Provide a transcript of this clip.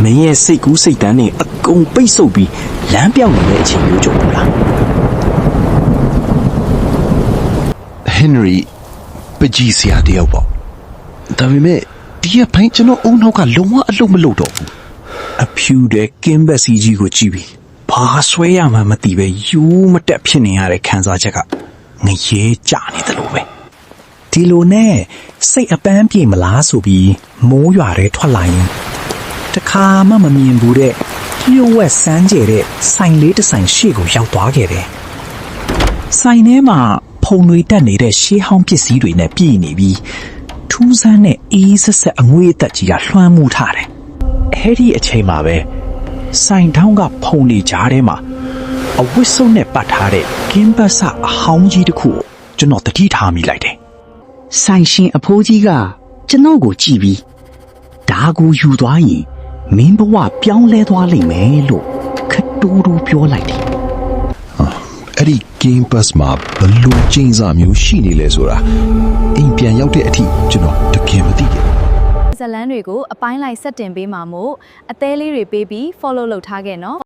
မင်းရဲ့စိတ်ကူးစိတ်တန်းနဲ့အကုန်ပိတ်ဆို့ပြီးလမ်းပြောင်းနေတဲ့အချိန်မျိုးကြုံဘူးလား Henry ပကြီးစရာတယောက်ပေါ့ဒါပေမဲ့ဒီကဖိုင်းကျွန်တော်အုံနောက်ကလုံးဝအလုံးမလုပ်တော့ဘူး အဖြူတဲ့ကင်းဘက်စီကြီးကိုကြည့်ပြီးဘာဆွဲရမှမသိပဲယူမတက်ဖြစ်နေရတဲ့ခံစားချက်ကငရဲကြနေတယ်လို့ပဲဒီလိုနဲ့စိတ်အပန်းပြေမလားဆိုပြီးမိုးရွာတဲ့ထွက်လာရင်တခါမှမမြင်ဘူးတဲ့လျှို့ဝှက်စမ်းကြဲတဲ့ဆိုင်လေးတစ်ဆိုင်ရှေ့ကိုရောက်သွားခဲ့တယ်ဆိုင်ထဲမှာဖုံတွေတက်နေတဲ့ရှေးဟောင်းပစ္စည်းတွေနဲ့ပြည့်နေပြီးထူးဆန်းတဲ့အေးဆက်ဆက်အငွေ့အသက်ကြီးကလွှမ်းမိုးထားတယ်အဲ့ဒီအချိန်မှာပဲဆိုင်ထောင်းကဖုံနေကြားထဲမှာအဝတ်စုံနဲ့ပတ်ထားတဲ့ကင်းပတ်စအဟောင်းကြီးတစ်ခုကိုကျွန်တော်တတိထားမိလိုက်တယ် ဆိုင်ရှင်အဖိုးကြီးကကျွန်တော်ကိုကြည့်ပြီးဒါကိုယူသွားရင်မင်းဘဝပြောင်းလဲသွားလိမ့်မယ်လို့ခတူးတူးပြောလိုက်တယ် အဲ့ဒီ game pass မှာဘလို့ကျင်းစာမျိုးရှိနေလဲဆိုတာအိမ်ပြန်ရောက်တဲ့အထိကျွန်တော်တကယ်မသိခဲ့ ဇလန်းတွေကိုအပိုင်းလိုက်ဆက်တင်ပေးမှာမို့အသေးလေးတွေပေးပြီး follow လုပ်ထားခဲ့နော်